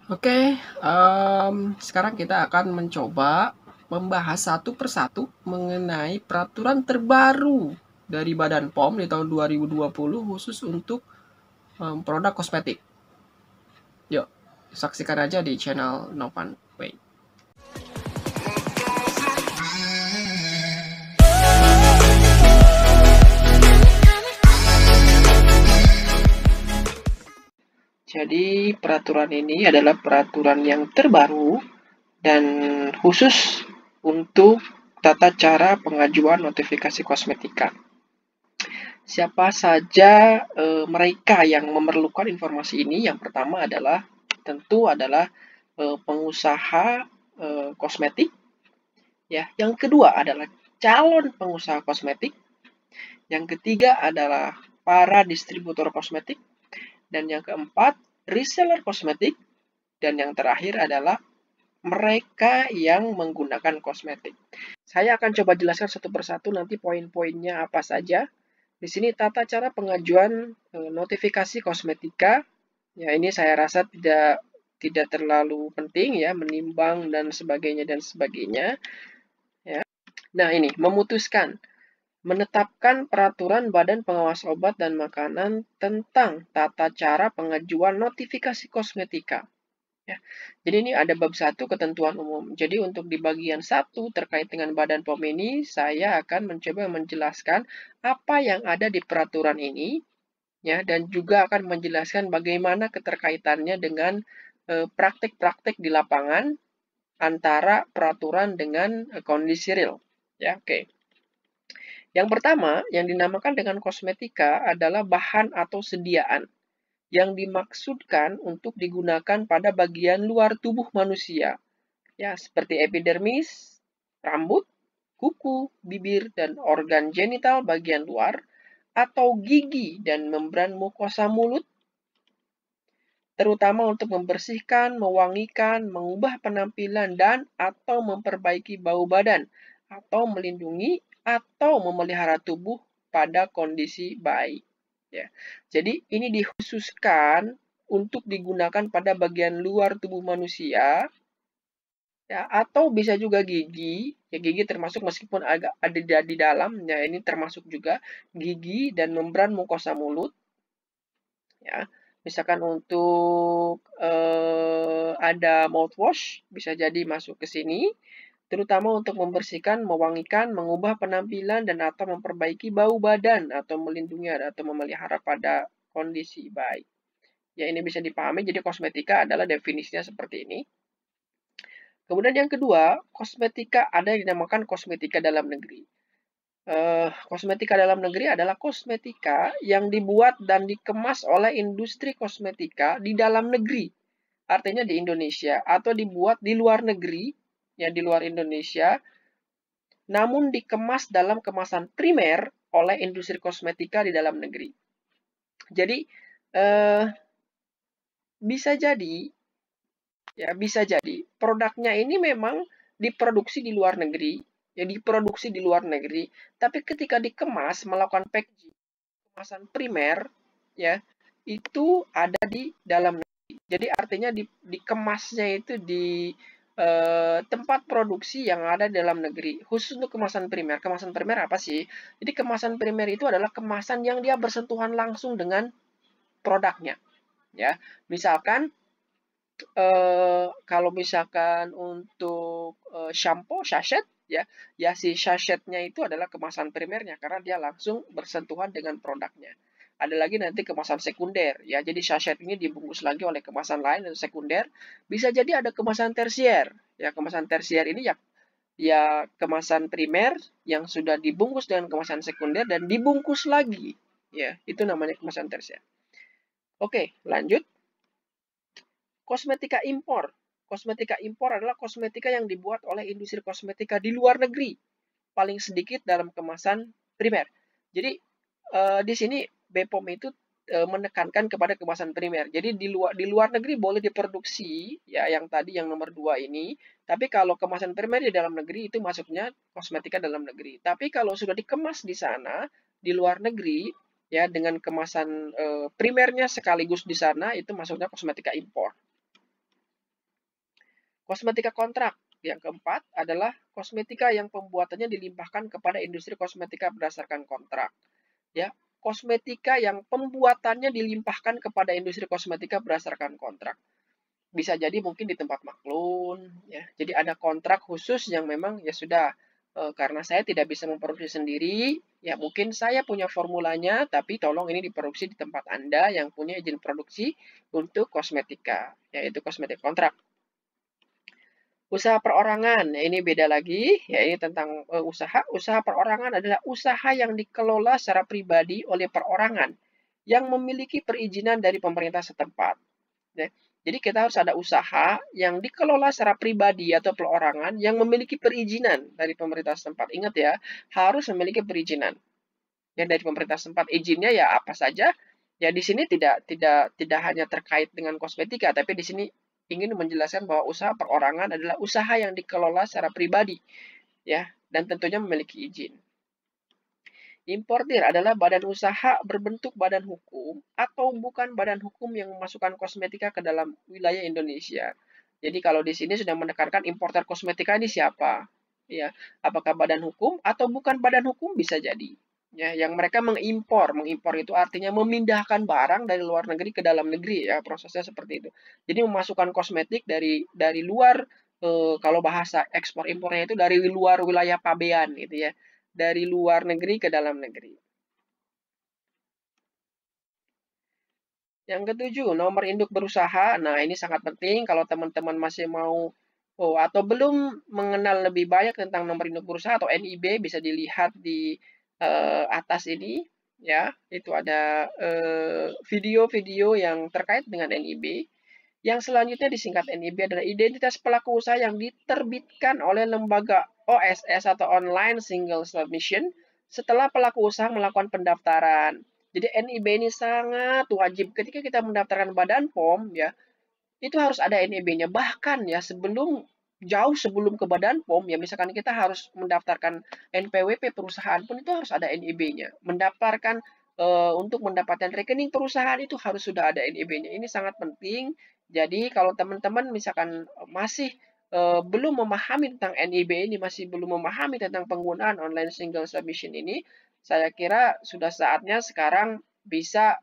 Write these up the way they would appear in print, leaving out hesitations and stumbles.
Oke, sekarang kita akan mencoba membahas satu persatu mengenai peraturan terbaru dari Badan POM di tahun 2020 khusus untuk produk kosmetik. Yuk, saksikan aja di channel Novan Way. Jadi peraturan ini adalah peraturan yang terbaru dan khusus untuk tata cara pengajuan notifikasi kosmetika. Siapa saja mereka yang memerlukan informasi ini? Yang pertama adalah tentu adalah pengusaha kosmetik, ya. Yang kedua adalah calon pengusaha kosmetik. Yang ketiga adalah para distributor kosmetik. Dan yang keempat, reseller kosmetik. Dan yang terakhir adalah mereka yang menggunakan kosmetik. Saya akan coba jelaskan satu persatu nanti poin-poinnya apa saja. Di sini tata cara pengajuan notifikasi kosmetika. Ya, ini saya rasa tidak terlalu penting ya, menimbang dan sebagainya. Ya. Nah, ini memutuskan menetapkan peraturan Badan Pengawas Obat dan Makanan tentang tata cara pengajuan notifikasi kosmetika. Ya. Jadi ini ada bab 1 ketentuan umum. Jadi untuk di bagian 1 terkait dengan Badan POM ini, saya akan mencoba menjelaskan apa yang ada di peraturan ini, ya, dan juga akan menjelaskan bagaimana keterkaitannya dengan praktik-praktik di lapangan antara peraturan dengan kondisi real. Ya, oke. Yang pertama, yang dinamakan dengan kosmetika adalah bahan atau sediaan yang dimaksudkan untuk digunakan pada bagian luar tubuh manusia, ya, seperti epidermis, rambut, kuku, bibir, dan organ genital bagian luar, atau gigi dan membran mukosa mulut, terutama untuk membersihkan, mewangikan, mengubah penampilan, dan atau memperbaiki bau badan, atau melindungi atau memelihara tubuh pada kondisi baik. Ya. Jadi ini dikhususkan untuk digunakan pada bagian luar tubuh manusia, ya, atau bisa juga gigi. Ya, gigi termasuk meskipun agak ada di dalam, ya ini termasuk juga gigi dan membran mukosa mulut. Ya, misalkan untuk ada mouthwash bisa jadi masuk ke sini, terutama untuk membersihkan, mewangikan, mengubah penampilan dan atau memperbaiki bau badan atau melindungi atau memelihara pada kondisi baik. Ya, ini bisa dipahami. Jadi kosmetika adalah definisinya seperti ini. Kemudian yang kedua, kosmetika ada yang dinamakan kosmetika dalam negeri. Kosmetika dalam negeri adalah kosmetika yang dibuat dan dikemas oleh industri kosmetika di dalam negeri. Artinya di Indonesia atau dibuat di luar negeri, ya di luar Indonesia, namun dikemas dalam kemasan primer oleh industri kosmetika di dalam negeri. Jadi bisa jadi produknya ini memang diproduksi di luar negeri, tapi ketika dikemas melakukan packaging kemasan primer, ya itu ada di dalam negeri. Jadi artinya dikemasnya itu di tempat produksi yang ada di dalam negeri, khusus untuk kemasan primer. Kemasan primer apa sih? Jadi kemasan primer itu adalah kemasan yang dia bersentuhan langsung dengan produknya. Ya, misalkan kalau misalkan untuk shampoo sachet, ya si sachetnya itu adalah kemasan primernya karena dia langsung bersentuhan dengan produknya. Ada lagi nanti kemasan sekunder, ya. Jadi sachet ini dibungkus lagi oleh kemasan lain atau sekunder. Bisa jadi ada kemasan tersier. Ya, kemasan tersier ini ya kemasan primer yang sudah dibungkus dengan kemasan sekunder dan dibungkus lagi. Ya, itu namanya kemasan tersier. Oke, lanjut. Kosmetika impor. Kosmetika impor adalah kosmetika yang dibuat oleh industri kosmetika di luar negeri. Paling sedikit dalam kemasan primer. Jadi di sini BPOM itu menekankan kepada kemasan primer. Jadi di luar negeri boleh diproduksi, ya yang tadi yang nomor 2 ini. Tapi kalau kemasan primer di dalam negeri itu masuknya kosmetika dalam negeri. Tapi kalau sudah dikemas di sana di luar negeri, ya dengan kemasan primernya sekaligus di sana itu masuknya kosmetika impor. Kosmetika kontrak. Yang keempat adalah kosmetika yang pembuatannya dilimpahkan kepada industri kosmetika berdasarkan kontrak. Ya, kosmetika yang pembuatannya dilimpahkan kepada industri kosmetika berdasarkan kontrak. Bisa jadi mungkin di tempat maklun, ya. Jadi ada kontrak khusus yang memang ya sudah, karena saya tidak bisa memproduksi sendiri, ya mungkin saya punya formulanya, tapi tolong ini diproduksi di tempat Anda yang punya izin produksi untuk kosmetika, yaitu kosmetik kontrak. Usaha perorangan, ya ini beda lagi, ya ini tentang usaha. Usaha perorangan adalah usaha yang dikelola secara pribadi oleh perorangan yang memiliki perizinan dari pemerintah setempat. Ya. Jadi kita harus ada usaha yang dikelola secara pribadi atau perorangan yang memiliki perizinan dari pemerintah setempat. Ingat ya, harus memiliki perizinan. Ya dari pemerintah setempat. Izinnya ya apa saja. Ya di sini tidak hanya terkait dengan kosmetika, tapi di sini ingin menjelaskan bahwa usaha perorangan adalah usaha yang dikelola secara pribadi, ya, dan tentunya memiliki izin. Importir adalah badan usaha berbentuk badan hukum atau bukan badan hukum yang memasukkan kosmetika ke dalam wilayah Indonesia. Jadi kalau di sini sudah menekankan importer kosmetika ini siapa, ya, apakah badan hukum atau bukan badan hukum bisa jadi. Ya, yang mereka mengimpor itu artinya memindahkan barang dari luar negeri ke dalam negeri, ya, prosesnya seperti itu. Jadi memasukkan kosmetik dari luar, kalau bahasa ekspor impornya itu dari luar wilayah pabean gitu ya, dari luar negeri ke dalam negeri. Yang ketujuh, nomor induk berusaha. Nah, ini sangat penting kalau teman-teman masih mau atau belum mengenal lebih banyak tentang nomor induk berusaha atau NIB, bisa dilihat di atas ini, ya. Itu ada video-video yang terkait dengan NIB. Yang selanjutnya disingkat NIB adalah identitas pelaku usaha yang diterbitkan oleh lembaga OSS atau Online Single Submission setelah pelaku usaha melakukan pendaftaran. Jadi NIB ini sangat wajib ketika kita mendaftarkan Badan POM, ya, itu harus ada NIB-nya. Bahkan ya jauh sebelum ke Badan POM, ya misalkan kita harus mendaftarkan NPWP perusahaan pun itu harus ada NIB-nya. Mendaftarkan untuk mendapatkan rekening perusahaan itu harus sudah ada NIB-nya. Ini sangat penting. Jadi kalau teman-teman misalkan masih belum memahami tentang NIB ini, masih belum memahami tentang penggunaan online single submission ini, saya kira sudah saatnya sekarang bisa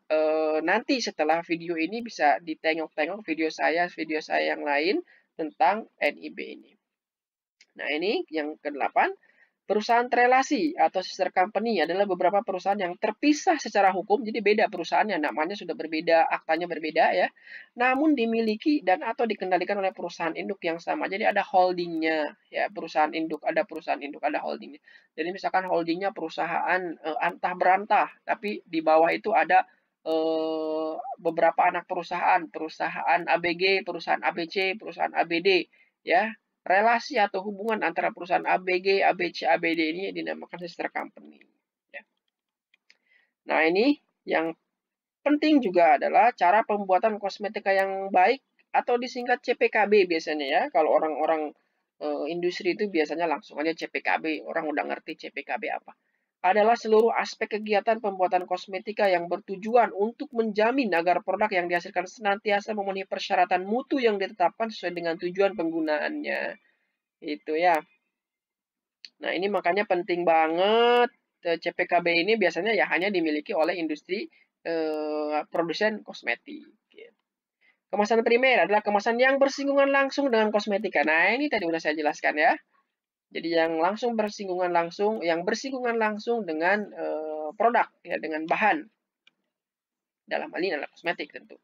nanti setelah video ini bisa ditengok-tengok video saya yang lain tentang NIB ini. Nah, ini yang ke-8. Perusahaan relasi atau sister company adalah beberapa perusahaan yang terpisah secara hukum, jadi beda perusahaannya, namanya sudah berbeda, aktanya berbeda ya. Namun dimiliki dan atau dikendalikan oleh perusahaan induk yang sama. Jadi ada holdingnya, ya, perusahaan induk, ada holdingnya. Jadi misalkan holdingnya perusahaan antah berantah, tapi di bawah itu ada beberapa anak perusahaan ABG, perusahaan ABC, perusahaan ABD, ya. Relasi atau hubungan antara perusahaan ABG, ABC, ABD ini dinamakan sister company. Ya. Nah, ini yang penting juga adalah cara pembuatan kosmetika yang baik atau disingkat CPKB biasanya ya. Kalau orang-orang industri itu biasanya langsung aja CPKB, orang udah ngerti CPKB apa. Adalah seluruh aspek kegiatan pembuatan kosmetika yang bertujuan untuk menjamin agar produk yang dihasilkan senantiasa memenuhi persyaratan mutu yang ditetapkan sesuai dengan tujuan penggunaannya. Itu ya. Nah, ini makanya penting banget CPKB ini biasanya ya hanya dimiliki oleh industri produsen kosmetik. Kemasan primer adalah kemasan yang bersinggungan langsung dengan kosmetika. Nah, ini tadi udah saya jelaskan ya. Jadi yang bersinggungan langsung dengan produk ya, dengan bahan. Dalam hal ini adalah kosmetik tentu.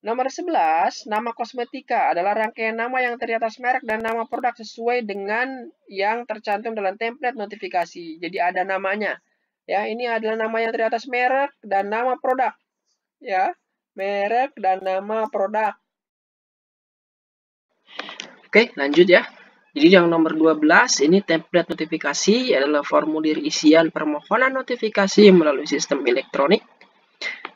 Nomor 11, nama kosmetika adalah rangkaian nama yang terdiri atas merek dan nama produk sesuai dengan yang tercantum dalam template notifikasi. Jadi ada namanya. Ya, ini adalah nama yang terdiri atas merek dan nama produk. Ya, merek dan nama produk. Oke, lanjut ya. Jadi yang nomor 12, ini template notifikasi adalah formulir isian permohonan notifikasi melalui sistem elektronik.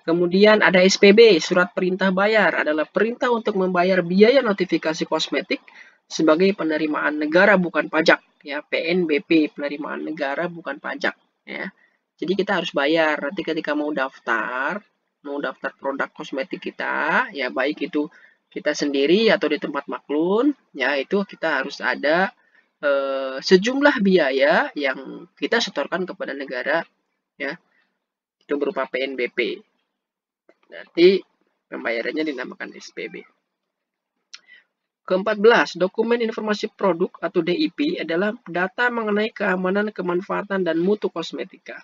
Kemudian ada SPB, surat perintah bayar, adalah perintah untuk membayar biaya notifikasi kosmetik sebagai penerimaan negara bukan pajak, ya, PNBP, penerimaan negara bukan pajak, ya. Jadi kita harus bayar nanti ketika mau daftar produk kosmetik kita, ya baik itu kita sendiri atau di tempat maklun, ya itu kita harus ada sejumlah biaya yang kita setorkan kepada negara, ya itu berupa PNBP. Nanti pembayarannya dinamakan SPB. Ke-14, dokumen informasi produk atau DIP adalah data mengenai keamanan, kemanfaatan, dan mutu kosmetika.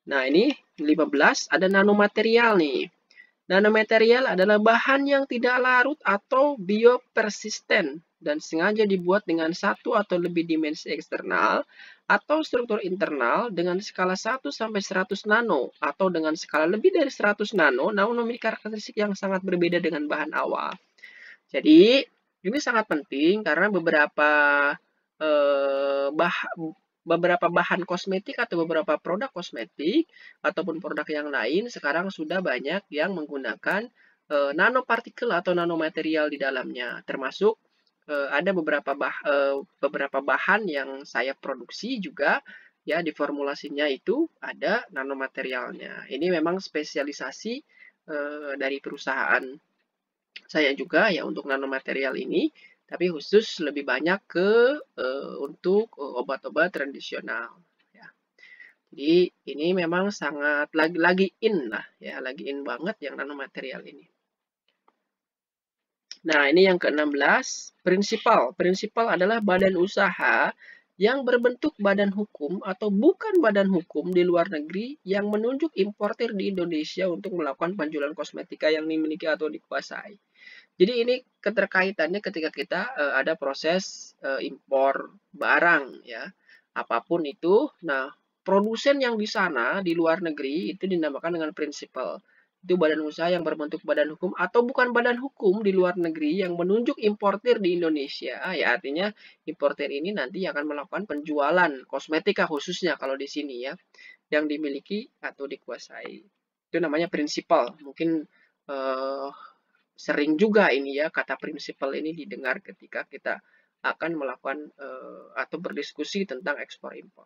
Nah, ini 15 ada nanomaterial nih. Nanomaterial adalah bahan yang tidak larut atau biopersisten dan sengaja dibuat dengan satu atau lebih dimensi eksternal atau struktur internal dengan skala 1 sampai 100 nano atau dengan skala lebih dari 100 nano, namun memiliki karakteristik yang sangat berbeda dengan bahan awal. Jadi, ini sangat penting karena beberapa bahan kosmetik atau beberapa produk kosmetik ataupun produk yang lain sekarang sudah banyak yang menggunakan nanopartikel atau nanomaterial di dalamnya, termasuk ada beberapa bahan yang saya produksi juga ya di formulasinya itu ada nanomaterialnya. Ini memang spesialisasi dari perusahaan saya juga ya untuk nanomaterial ini, tapi khusus lebih banyak ke untuk obat-obat tradisional. Ya. Jadi ini memang sangat lagi in lah ya, lagi in banget yang nanomaterial ini. Nah ini yang ke-16, prinsipal. Prinsipal adalah badan usaha yang berbentuk badan hukum atau bukan badan hukum di luar negeri yang menunjuk importer di Indonesia untuk melakukan penjualan kosmetika yang dimiliki atau dikuasai. Jadi ini keterkaitannya ketika kita ada proses impor barang ya, apapun itu. Nah, produsen yang di sana di luar negeri itu dinamakan dengan prinsipal. Itu badan usaha yang berbentuk badan hukum atau bukan badan hukum di luar negeri yang menunjuk importir di Indonesia. Ya, artinya importir ini nanti akan melakukan penjualan kosmetika khususnya kalau di sini ya, yang dimiliki atau dikuasai. Itu namanya prinsipal. Mungkin sering juga ini ya kata prinsipal ini didengar ketika kita akan melakukan atau berdiskusi tentang ekspor impor.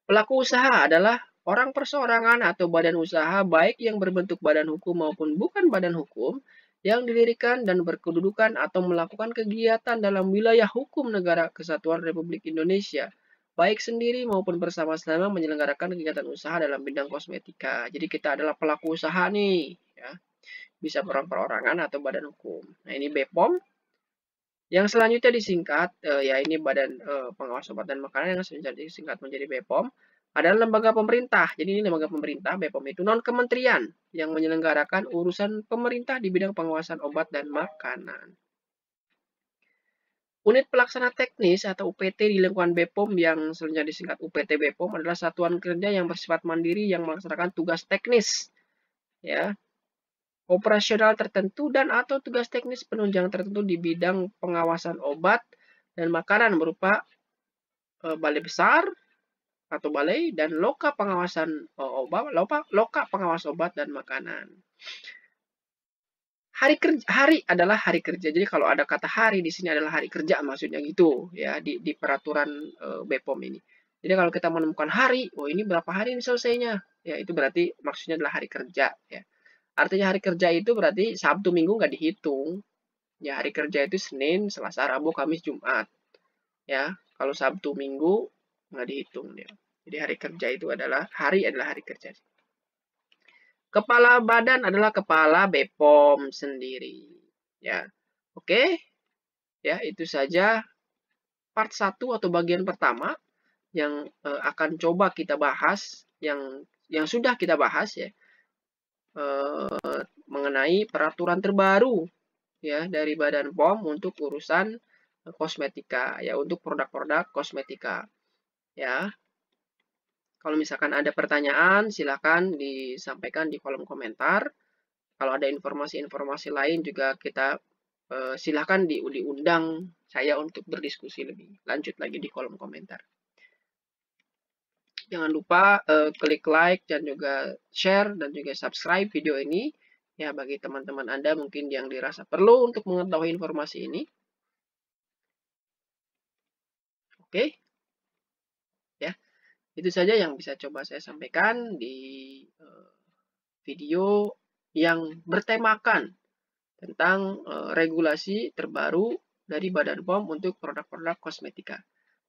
Pelaku usaha adalah orang perseorangan atau badan usaha baik yang berbentuk badan hukum maupun bukan badan hukum yang didirikan dan berkedudukan atau melakukan kegiatan dalam wilayah hukum negara Kesatuan Republik Indonesia, baik sendiri maupun bersama-sama menyelenggarakan kegiatan usaha dalam bidang kosmetika. Jadi kita adalah pelaku usaha nih, ya. Bisa perorangan atau badan hukum. Nah, ini BPOM. Yang selanjutnya disingkat, ya ini Badan Pengawas Obat dan Makanan yang disingkat menjadi BPOM, adalah lembaga pemerintah. Jadi ini lembaga pemerintah, BPOM itu non-kementerian yang menyelenggarakan urusan pemerintah di bidang pengawasan obat dan makanan. Unit Pelaksana Teknis atau UPT di lingkungan BPOM yang selanjutnya disingkat UPT BPOM adalah satuan kerja yang bersifat mandiri yang melaksanakan tugas teknis, ya, operasional tertentu dan atau tugas teknis penunjang tertentu di bidang pengawasan obat dan makanan berupa balai besar atau balai dan loka pengawasan loka pengawas obat dan makanan. Hari adalah hari kerja. Jadi kalau ada kata hari di sini adalah hari kerja maksudnya gitu ya di peraturan BPOM ini. Jadi kalau kita menemukan hari, oh ini berapa hari ini selesainya? Ya itu berarti maksudnya adalah hari kerja ya. Artinya hari kerja itu berarti Sabtu Minggu nggak dihitung. Ya hari kerja itu Senin, Selasa, Rabu, Kamis, Jumat. Ya kalau Sabtu Minggu nggak dihitung dia. Jadi hari kerja itu adalah hari kerja. Kepala badan adalah kepala BPOM sendiri. Ya, oke. Ya itu saja part 1 atau bagian pertama yang akan coba kita bahas yang sudah kita bahas ya. Mengenai peraturan terbaru ya dari Badan POM untuk urusan kosmetika ya, untuk produk-produk kosmetika ya. Kalau misalkan ada pertanyaan silakan disampaikan di kolom komentar. Kalau ada informasi-informasi lain juga kita silakan diundang saya untuk berdiskusi lebih lanjut lagi di kolom komentar. Jangan lupa klik like dan juga share dan juga subscribe video ini ya bagi teman-teman Anda mungkin yang dirasa perlu untuk mengetahui informasi ini. Oke. Ya. Itu saja yang bisa coba saya sampaikan di video yang bertemakan tentang regulasi terbaru dari Badan POM untuk produk-produk kosmetika.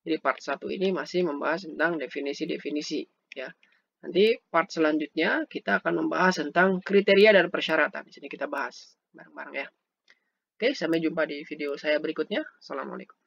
Jadi part 1 ini masih membahas tentang definisi-definisi ya. Nanti part selanjutnya kita akan membahas tentang kriteria dan persyaratan. Di sini kita bahas bareng-bareng ya. Oke, sampai jumpa di video saya berikutnya. Assalamualaikum.